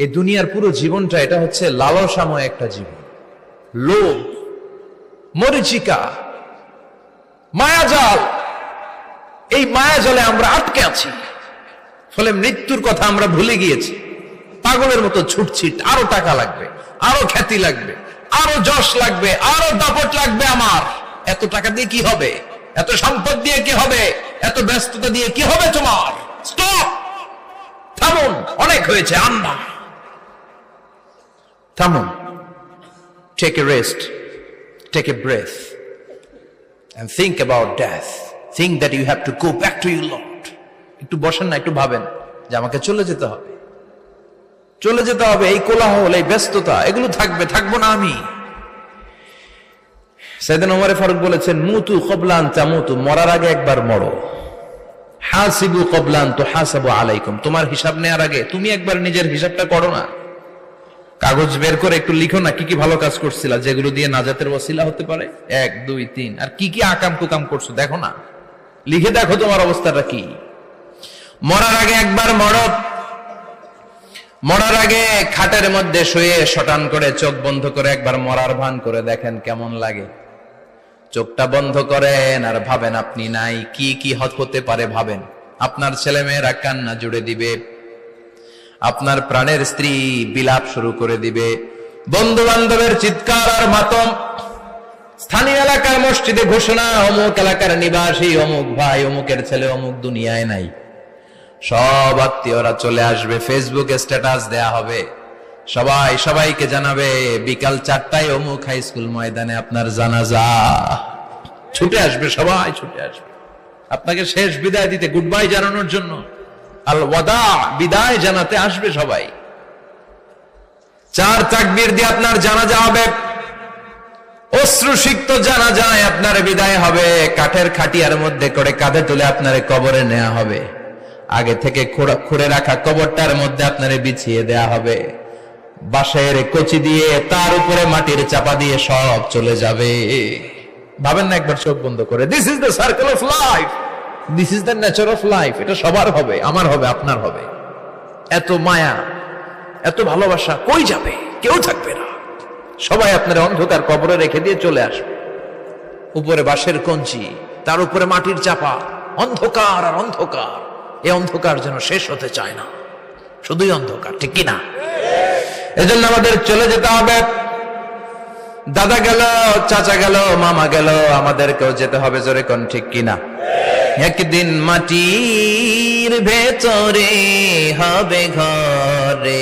এই দুনিয়ার পুরো জীবনটা এটা হচ্ছে লালসাময় একটা জীবন, লোভ, মরিচিকা, মায়াজাল। এই মায়াজালে আমরা আটকে আছি, ফলে মৃত্যুর কথা আমরা ভুলে গিয়েছি। পাগলের মতো ছুটছি, আরো টাকা লাগবে, আরো খ্যাতি লাগবে, আরো যশ লাগবে, আরো দাপট লাগবে। আমার এত টাকা দিয়ে কি হবে, এত সম্পদ দিয়ে কি হবে, এত ব্যস্ততা দিয়ে কি হবে তোমার? স্টপ, থামুন, অনেক হয়েছে, আন্না থামুন। Take a rest, take a breath and think about death. Think that you have to go back to your Lord. একটু বসেন না, একটু ভাবেন যে আমাকে চলে যেতে হবে, চলে যেতে হবে। এই কোলাহল, এই ব্যস্ততা, এগুলো থাকবে, থাকবো না আমি। সাইয়েদনা ওমর ফারুক বলেছেন, মুতু ক্বাবলা আন তামুতু, মরার আগে একবার মরো। হাসিবু ক্বাবলা আন তুহাসাবু আলাইকুম, তোমার হিসাব নেওয়ার আগে তুমি একবার নিজের হিসাবটা করো না। কাগজ বের করে একটু লিখো না কি কি ভালো কাজ করছিলা, যেগুলো দিয়ে নাজাতের ওসিলা হতে পারে, 1 2 3, আর কি কি আকাম কুকাম করছো দেখো না, লিখে দেখো তোমার অবস্থাটা কি। মরার আগে একবার মরো। মরার আগে খাটের মধ্যে শুয়ে শটান করে চোখ বন্ধ করে একবার মরার ভান করে দেখেন কেমন লাগে। চোখটা বন্ধ করেন আর ভাবেন আপনি নাই, কি কি হতে পারে ভাবেন। আপনার ছেলে মেয়েরা কান্না জুড়ে দিবে, আপনার প্রাণের স্ত্রী বিলাপ শুরু করে দিবে, বন্ধু বান্ধবের চিৎকার আর মাতম, স্থানীয় এলাকার মসজিদে ঘোষণা, অমুক এলাকার নিবাসী অমুক ভাই অমুকের ছেলে অমুক দুনিয়ায় নাই। সব আত্মীয়রা চলে আসবে, ফেসবুকে স্ট্যাটাস দেয়া হবে, সবাই সবাইকে জানাবে বিকাল 4টায় অমুক হাই স্কুল ময়দানে আপনার জানাজা। ছুটে আসবে, সবাই ছুটে আসবে আপনাকে শেষ বিদায় দিতে, গুড বাই জানানোর জন্য, আল ওয়াদা, বিদায় জানাতে আসবে সবাই। 4 তাকবীর দিয়ে আপনার জানাজা হবে, অশ্রুসিক্ত জানাজায় আপনার বিদায় হবে। কাঠের খাটিয়ার মধ্যে করে কাঁধে তুলে আপনার কবরে নেওয়া হবে, আগে থেকে খুঁড়ে রাখা কবরটার মধ্যে আপনারে বিছিয়ে দেয়া হবে, বাঁশের কচি দিয়ে তার উপরে মাটির চাপা দিয়ে সব চলে যাবে। ভাবেন না একবার চোখ বন্ধ করে, this is the circle of life, this is the nature of life. এটা সবার হবে, আমার হবে, আপনার হবে। এত মায়া, এত ভালোবাসা কই যাবে? কেউ থাকবে না, সবাই আপনার অন্ধকার কবরে রেখে দিয়ে চলে আসবে। উপরে বাঁশের কঞ্চি, তার উপরে মাটির চাপা, অন্ধকার আর অন্ধকার। এই অন্ধকার যেন শেষ হতে চায় না, শুধুই অন্ধকার, ঠিক কিনা? এজন্য আমাদের চলে যেতে হবে। দাদা গেল, চাচা গেল, মামা গেল, আমাদেরকেও যেতে হবে, জোরে কোন ঠিক কিনা? একদিন মাটির ভেতরে হবে ঘরে।